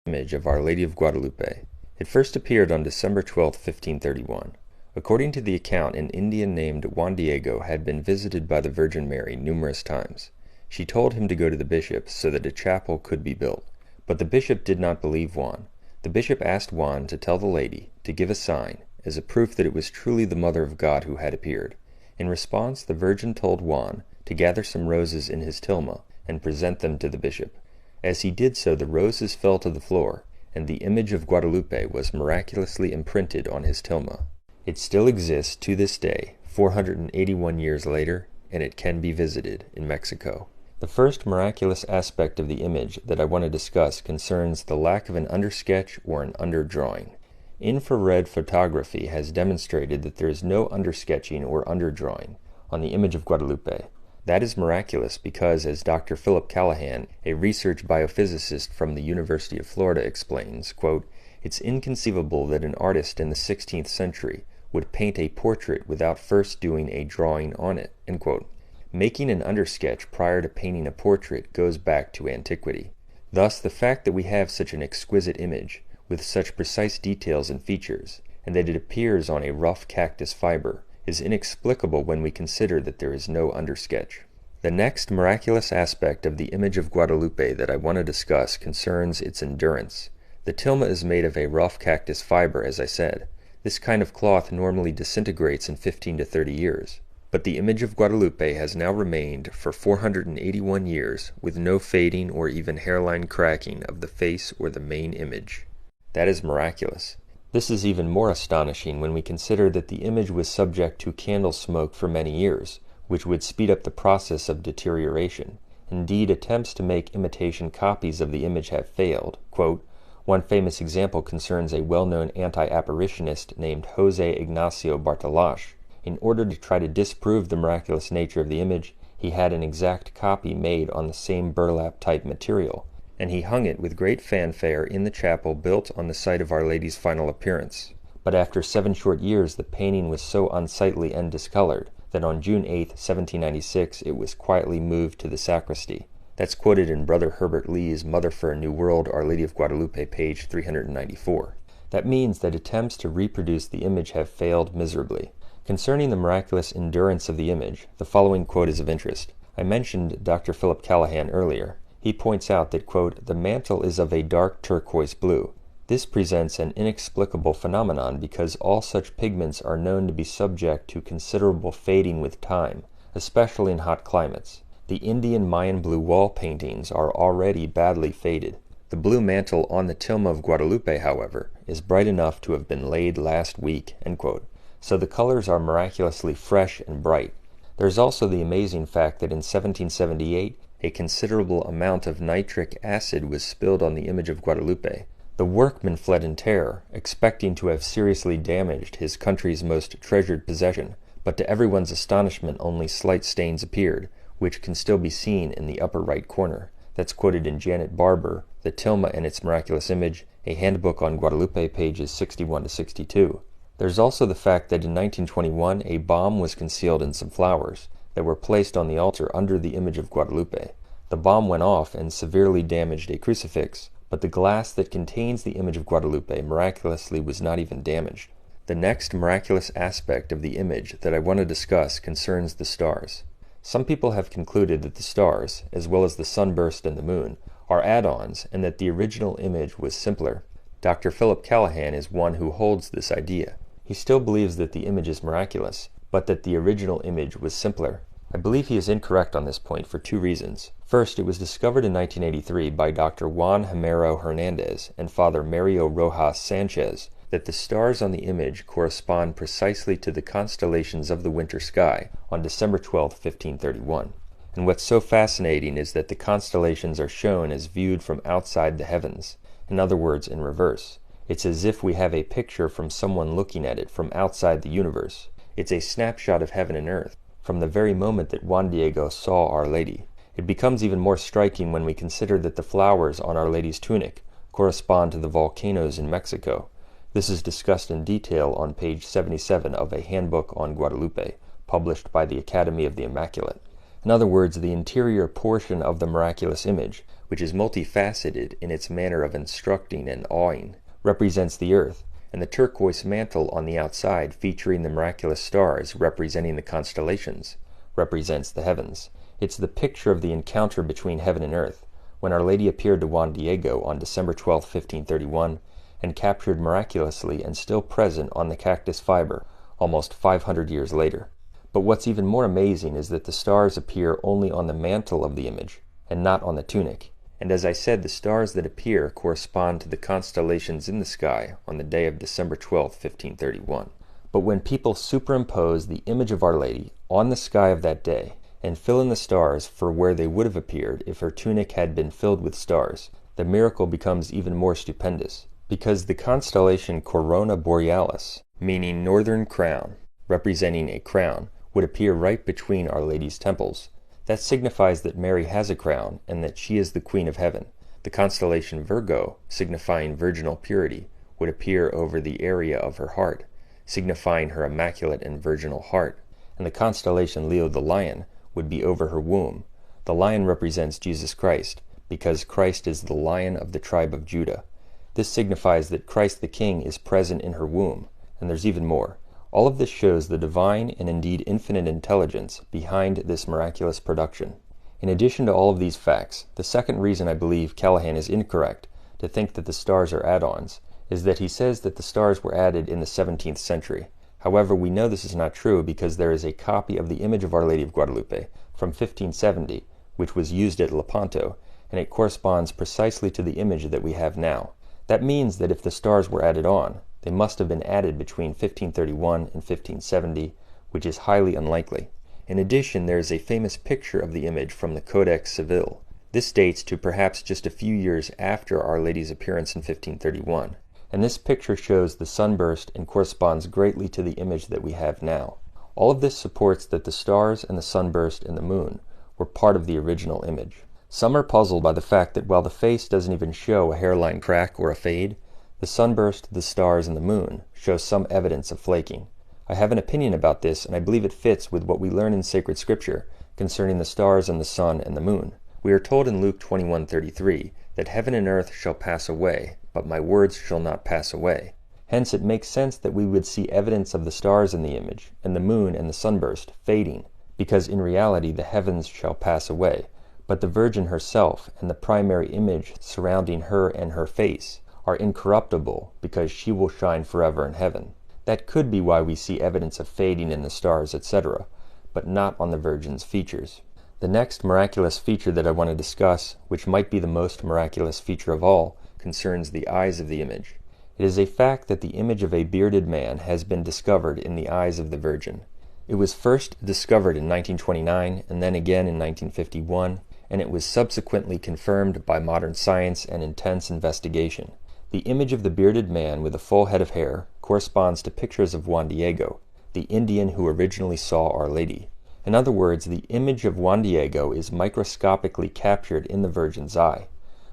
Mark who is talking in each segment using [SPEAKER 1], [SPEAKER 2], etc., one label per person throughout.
[SPEAKER 1] Image of Our Lady of Guadalupe. It first appeared on December 12, 1531. According to the account, an Indian named Juan Diego had been visited by the Virgin Mary numerous times. She told him to go to the bishop so that a chapel could be built. But the bishop did not believe Juan. The bishop asked Juan to tell the lady to give a sign, as a proof that it was truly the Mother of God who had appeared. In response, the Virgin told Juan to gather some roses in his tilma and present them to the bishop. As he did so, the roses fell to the floor, and the image of Guadalupe was miraculously imprinted on his tilma. It still exists to this day, 481 years later, and it can be visited in Mexico. The first miraculous aspect of the image that I want to discuss concerns the lack of an undersketch or an underdrawing. Infrared photography has demonstrated that there is no undersketching or underdrawing on the image of Guadalupe. That is miraculous because, as Dr. Philip Callahan, a research biophysicist from the University of Florida, explains, quote, "It's inconceivable that an artist in the 16th century would paint a portrait without first doing a drawing on it." End quote. Making an undersketch prior to painting a portrait goes back to antiquity. Thus, the fact that we have such an exquisite image, with such precise details and features, and that it appears on a rough cactus fiber, is inexplicable when we consider that there is no undersketch. The next miraculous aspect of the image of Guadalupe that I want to discuss concerns its endurance. The tilma is made of a rough cactus fiber, as I said. This kind of cloth normally disintegrates in 15 to 30 years. But the image of Guadalupe has now remained for 481 years with no fading or even hairline cracking of the face or the main image. That is miraculous. This is even more astonishing when we consider that the image was subject to candle smoke for many years, which would speed up the process of deterioration. Indeed, attempts to make imitation copies of the image have failed. Quote, one famous example concerns a well-known anti-apparitionist named Jose Ignacio Bartolash. In order to try to disprove the miraculous nature of the image, he had an exact copy made on the same burlap-type material, and he hung it with great fanfare in the chapel built on the site of Our Lady's final appearance. But after 7 short years, the painting was so unsightly and discolored that on June 8, 1796, it was quietly moved to the sacristy. That's quoted in Brother Herbert Lee's Mother for a New World, Our Lady of Guadalupe, page 394. That means that attempts to reproduce the image have failed miserably. Concerning the miraculous endurance of the image, the following quote is of interest. I mentioned Dr. Philip Callahan earlier. He points out that, quote, "The mantle is of a dark turquoise blue. This presents an inexplicable phenomenon because all such pigments are known to be subject to considerable fading with time, especially in hot climates. The Indian Mayan blue wall paintings are already badly faded. The blue mantle on the tilma of Guadalupe, however, is bright enough to have been laid last week." End quote. So the colors are miraculously fresh and bright. There is also the amazing fact that in 1778, a considerable amount of nitric acid was spilled on the image of Guadalupe. The workman fled in terror, expecting to have seriously damaged his country's most treasured possession, but to everyone's astonishment only slight stains appeared, which can still be seen in the upper right corner. That's quoted in Janet Barber, The Tilma and Its Miraculous Image, a handbook on Guadalupe, pages 61 to 62. There's also the fact that in 1921 a bomb was concealed in some flowers that were placed on the altar under the image of Guadalupe. The bomb went off and severely damaged a crucifix, but the glass that contains the image of Guadalupe miraculously was not even damaged. The next miraculous aspect of the image that I want to discuss concerns the stars. Some people have concluded that the stars, as well as the sunburst and the moon, are add-ons and that the original image was simpler. Dr. Philip Callahan is one who holds this idea. He still believes that the image is miraculous, but that the original image was simpler. I believe he is incorrect on this point for 2 reasons. First, it was discovered in 1983 by Dr. Juan Jamero Hernandez and Father Mario Rojas Sanchez that the stars on the image correspond precisely to the constellations of the winter sky on December 12, 1531. And what's so fascinating is that the constellations are shown as viewed from outside the heavens, in other words, in reverse. It's as if we have a picture from someone looking at it from outside the universe. It's a snapshot of heaven and earth, from the very moment that Juan Diego saw Our Lady. It becomes even more striking when we consider that the flowers on Our Lady's tunic correspond to the volcanoes in Mexico. This is discussed in detail on page 77 of a handbook on Guadalupe, published by the Academy of the Immaculate. In other words, the interior portion of the miraculous image, which is multifaceted in its manner of instructing and awing, represents the earth, and the turquoise mantle on the outside featuring the miraculous stars representing the constellations represents the heavens. It's the picture of the encounter between heaven and earth, when Our Lady appeared to Juan Diego on December 12, 1531, and captured miraculously and still present on the cactus fiber almost 500 years later. But what's even more amazing is that the stars appear only on the mantle of the image, and not on the tunic. And as I said, the stars that appear correspond to the constellations in the sky on the day of December 12, 1531. But when people superimpose the image of Our Lady on the sky of that day, and fill in the stars for where they would have appeared if her tunic had been filled with stars, the miracle becomes even more stupendous, because the constellation Corona Borealis, meaning northern crown, representing a crown, would appear right between Our Lady's temples. That signifies that Mary has a crown and that she is the Queen of Heaven. The constellation Virgo, signifying virginal purity, would appear over the area of her heart, signifying her immaculate and virginal heart. And the constellation Leo the Lion would be over her womb. The lion represents Jesus Christ, because Christ is the Lion of the tribe of Judah. This signifies that Christ the King is present in her womb, and there's even more. All of this shows the divine and indeed infinite intelligence behind this miraculous production. In addition to all of these facts, the second reason I believe Callahan is incorrect to think that the stars are add-ons is that he says that the stars were added in the 17th century. However, we know this is not true because there is a copy of the image of Our Lady of Guadalupe from 1570, which was used at Lepanto, and it corresponds precisely to the image that we have now. That means that if the stars were added on, they must have been added between 1531 and 1570, which is highly unlikely. In addition, there is a famous picture of the image from the Codex Civil. This dates to perhaps just a few years after Our Lady's appearance in 1531, and this picture shows the sunburst and corresponds greatly to the image that we have now. All of this supports that the stars and the sunburst and the moon were part of the original image. Some are puzzled by the fact that while the face doesn't even show a hairline crack or a fade, the sunburst, the stars, and the moon show some evidence of flaking. I have an opinion about this, and I believe it fits with what we learn in sacred scripture concerning the stars and the sun and the moon. We are told in Luke 21:33 that heaven and earth shall pass away, but my words shall not pass away. Hence it makes sense that we would see evidence of the stars in the image, and the moon and the sunburst fading, because in reality the heavens shall pass away, but the Virgin herself and the primary image surrounding her and her face are incorruptible because she will shine forever in heaven. That could be why we see evidence of fading in the stars, etc., but not on the Virgin's features. The next miraculous feature that I want to discuss, which might be the most miraculous feature of all, concerns the eyes of the image. It is a fact that the image of a bearded man has been discovered in the eyes of the Virgin. It was first discovered in 1929 and then again in 1951, and it was subsequently confirmed by modern science and intense investigation. The image of the bearded man with a full head of hair corresponds to pictures of Juan Diego, the Indian who originally saw Our Lady. In other words, the image of Juan Diego is microscopically captured in the Virgin's eye.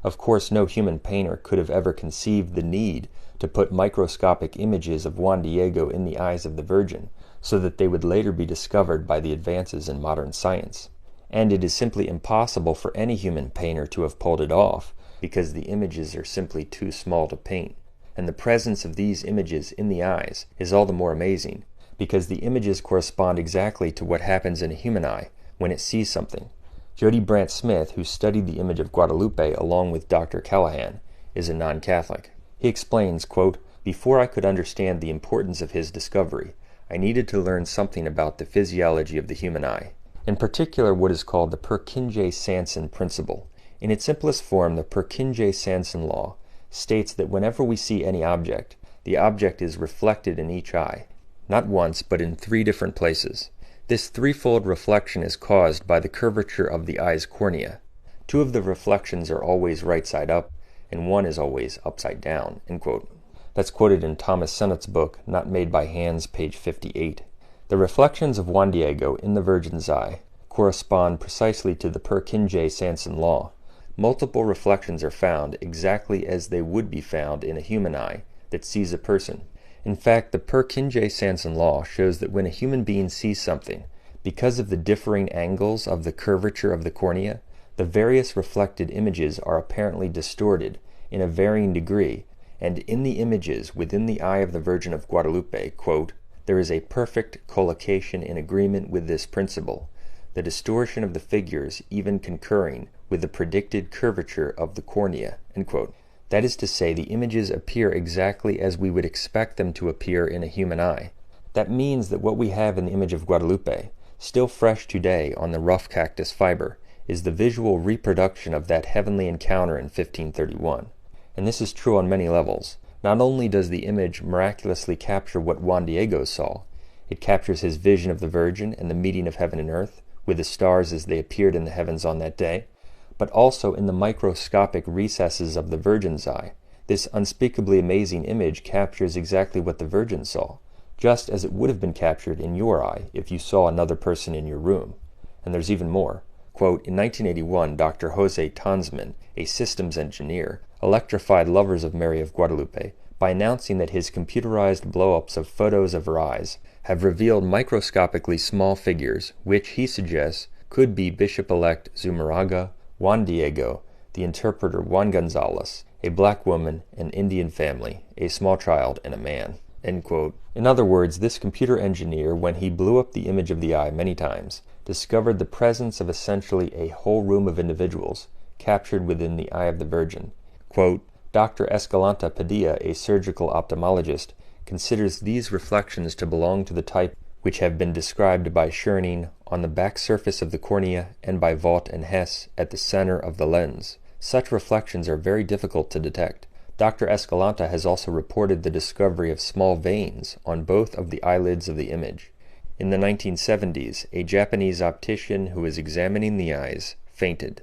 [SPEAKER 1] Of course, no human painter could have ever conceived the need to put microscopic images of Juan Diego in the eyes of the Virgin, so that they would later be discovered by the advances in modern science. And it is simply impossible for any human painter to have pulled it off, because the images are simply too small to paint. And the presence of these images in the eyes is all the more amazing, because the images correspond exactly to what happens in a human eye when it sees something. Jody Brant Smith, who studied the image of Guadalupe along with Dr. Callahan, is a non-Catholic. He explains, quote, "Before I could understand the importance of his discovery, I needed to learn something about the physiology of the human eye, in particular what is called the Purkinje-Sanson principle. In its simplest form, the Purkinje-Sanson law states that whenever we see any object, the object is reflected in each eye, not once, but in 3 different places. This threefold reflection is caused by the curvature of the eye's cornea. 2 of the reflections are always right side up, and 1 is always upside down." End quote. That's quoted in Thomas Sennett's book, Not Made by Hands, page 58. The reflections of Juan Diego in the Virgin's eye correspond precisely to the Purkinje-Sanson law. Multiple reflections are found exactly as they would be found in a human eye that sees a person. In fact, the Purkinje-Sanson law shows that when a human being sees something, because of the differing angles of the curvature of the cornea, The various reflected images are apparently distorted in a varying degree, and in the images within the eye of the Virgin of Guadalupe, quote, there is a perfect collocation in agreement with this principle, the distortion of the figures even concurring with the predicted curvature of the cornea, end quote. That is to say, the images appear exactly as we would expect them to appear in a human eye. That means that what we have in the image of Guadalupe, still fresh today on the rough cactus fiber, is the visual reproduction of that heavenly encounter in 1531. And this is true on many levels. Not only does the image miraculously capture what Juan Diego saw, it captures his vision of the Virgin and the meeting of heaven and earth, with the stars as they appeared in the heavens on that day, but also in the microscopic recesses of the Virgin's eye. This unspeakably amazing image captures exactly what the Virgin saw, just as it would have been captured in your eye if you saw another person in your room. And there's even more. Quote, in 1981, Dr. Jose Tansman, a systems engineer, electrified lovers of Mary of Guadalupe by announcing that his computerized blow-ups of photos of her eyes have revealed microscopically small figures, which, he suggests, could be Bishop-elect Zumarraga, Juan Diego, the interpreter Juan Gonzalez, a black woman, an Indian family, a small child, and a man. End quote. In other words, this computer engineer, when he blew up the image of the eye many times, discovered the presence of essentially a whole room of individuals captured within the eye of the Virgin. Quote, Dr. Escalante Padilla, a surgical ophthalmologist, considers these reflections to belong to the type which have been described by Schoening on the back surface of the cornea and by Vaught and Hess at the center of the lens. Such reflections are very difficult to detect. Dr. Escalante has also reported the discovery of small veins on both of the eyelids of the image. In the 1970s, a Japanese optician who was examining the eyes fainted.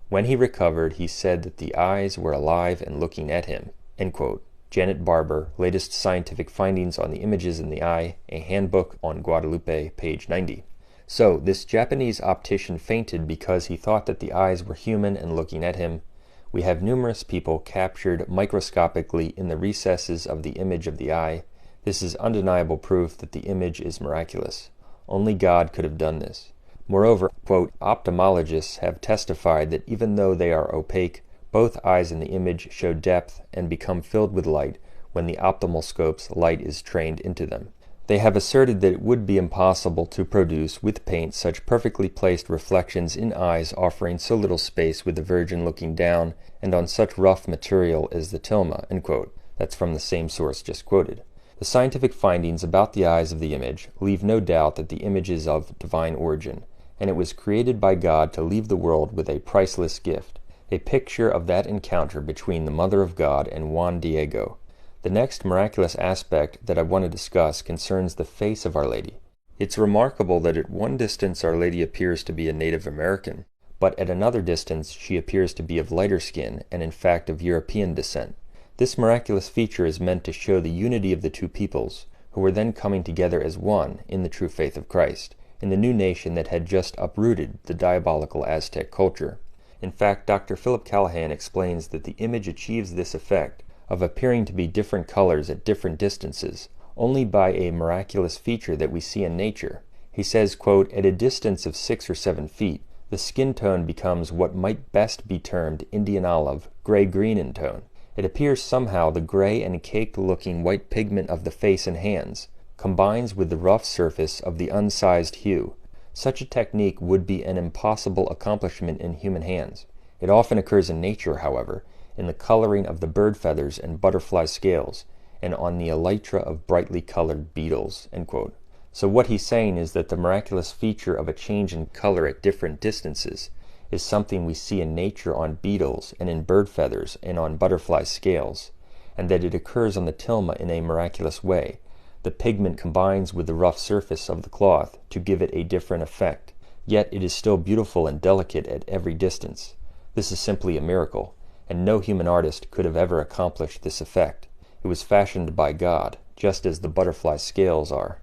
[SPEAKER 1] When he recovered, he said that the eyes were alive and looking at him. End quote. Janet Barber, Latest Scientific Findings on the Images in the Eye, a Handbook on Guadalupe, page 90. So, this Japanese optician fainted because he thought that the eyes were human and looking at him. We have numerous people captured microscopically in the recesses of the image of the eye. This is undeniable proof that the image is miraculous. Only God could have done this. Moreover, quote, ophthalmologists have testified that even though they are opaque, both eyes in the image show depth and become filled with light when the optimal scope's light is trained into them. They have asserted that it would be impossible to produce with paint such perfectly placed reflections in eyes offering so little space with the Virgin looking down and on such rough material as the tilma, end quote. That's from the same source just quoted. The scientific findings about the eyes of the image leave no doubt that the image is of divine origin, and it was created by God to leave the world with a priceless gift, a picture of that encounter between the Mother of God and Juan Diego. The next miraculous aspect that I want to discuss concerns the face of Our Lady. It's remarkable that at one distance Our Lady appears to be a Native American, but at another distance she appears to be of lighter skin and in fact of European descent. This miraculous feature is meant to show the unity of the two peoples, who were then coming together as one in the true faith of Christ, in the new nation that had just uprooted the diabolical Aztec culture. In fact, Dr. Philip Callahan explains that the image achieves this effect of appearing to be different colors at different distances only by a miraculous feature that we see in nature. He says, quote, at a distance of 6 or 7 feet, the skin tone becomes what might best be termed Indian olive, gray-green in tone. It appears somehow the gray and caked-looking white pigment of the face and hands combines with the rough surface of the unsized hue. Such a technique would be an impossible accomplishment in human hands. It often occurs in nature, however, in the coloring of the bird feathers and butterfly scales, and on the elytra of brightly colored beetles, end quote. So what he's saying is that the miraculous feature of a change in color at different distances is something we see in nature on beetles and in bird feathers and on butterfly scales, and that it occurs on the tilma in a miraculous way. The pigment combines with the rough surface of the cloth to give it a different effect, yet it is still beautiful and delicate at every distance. This is simply a miracle, and no human artist could have ever accomplished this effect. It was fashioned by God, just as the butterfly scales are.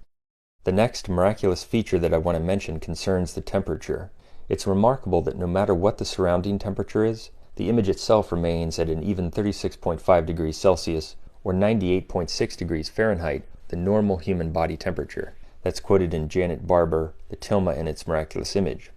[SPEAKER 1] The next miraculous feature that I want to mention concerns the temperature. It's remarkable that no matter what the surrounding temperature is, the image itself remains at an even 36.5 degrees Celsius or 98.6 degrees Fahrenheit, the normal human body temperature. That's quoted in Janet Barber, The Tilma and Its Miraculous Image.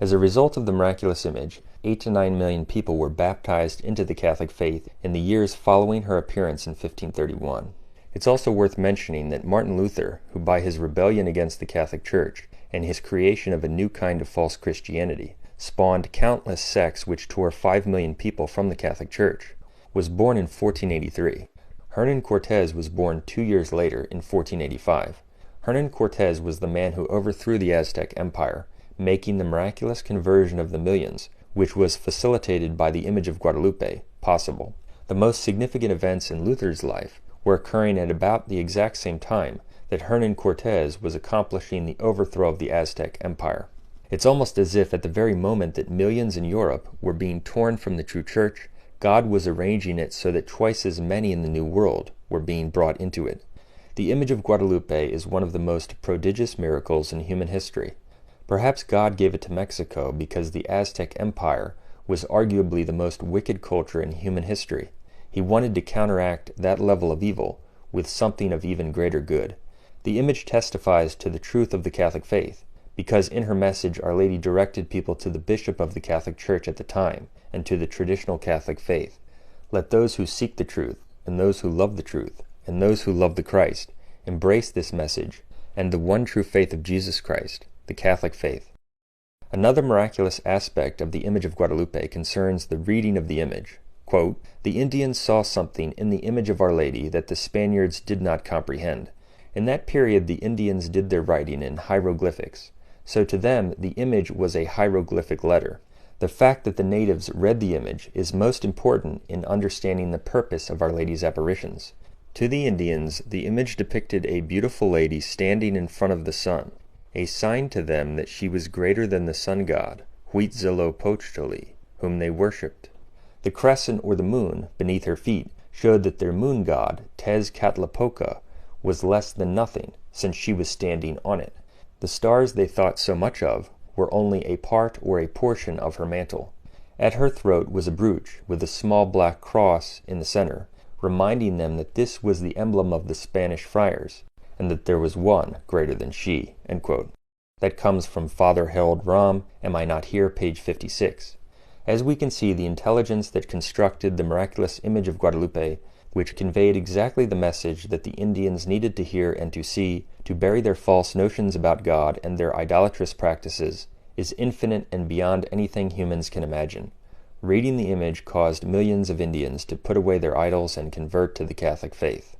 [SPEAKER 1] As a result of the miraculous image, 8 to 9 million people were baptized into the Catholic faith in the years following her appearance in 1531. It's also worth mentioning that Martin Luther, who by his rebellion against the Catholic Church and his creation of a new kind of false Christianity spawned countless sects which tore 5 million people from the Catholic Church, was born in 1483. Hernan Cortés was born 2 years later in 1485. Hernan Cortés was the man who overthrew the Aztec Empire, making the miraculous conversion of the millions, which was facilitated by the image of Guadalupe, possible. The most significant events in Luther's life were occurring at about the exact same time that Hernan Cortés was accomplishing the overthrow of the Aztec Empire. It's almost as if at the very moment that millions in Europe were being torn from the true church, God was arranging it so that twice as many in the New World were being brought into it. The image of Guadalupe is one of the most prodigious miracles in human history. Perhaps God gave it to Mexico because the Aztec Empire was arguably the most wicked culture in human history. He wanted to counteract that level of evil with something of even greater good. The image testifies to the truth of the Catholic faith, because in her message Our Lady directed people to the bishop of the Catholic Church at the time and to the traditional Catholic faith. Let those who seek the truth, and those who love the truth, and those who love the Christ, embrace this message and the one true faith of Jesus Christ, the Catholic faith. Another miraculous aspect of the image of Guadalupe concerns the reading of the image. Quote, "The Indians saw something in the image of Our Lady that the Spaniards did not comprehend. In that period the Indians did their writing in hieroglyphics, so to them the image was a hieroglyphic letter. The fact that the natives read the image is most important in understanding the purpose of Our Lady's apparitions. To the Indians, the image depicted a beautiful lady standing in front of the sun, a sign to them that she was greater than the sun god, Huitzilopochtli, whom they worshipped. The crescent or the moon beneath her feet showed that their moon god, Tezcatlipoca, was less than nothing, since she was standing on it. The stars they thought so much of were only a part or a portion of her mantle. At her throat was a brooch with a small black cross in the center, reminding them that this was the emblem of the Spanish friars, and that there was one greater than she." End quote. That comes from Father Harold Rahm, Am I Not Here, page 56. As we can see, the intelligence that constructed the miraculous image of Guadalupe, which conveyed exactly the message that the Indians needed to hear and to see, to bury their false notions about God and their idolatrous practices, is infinite and beyond anything humans can imagine. Reading the image caused millions of Indians to put away their idols and convert to the Catholic faith.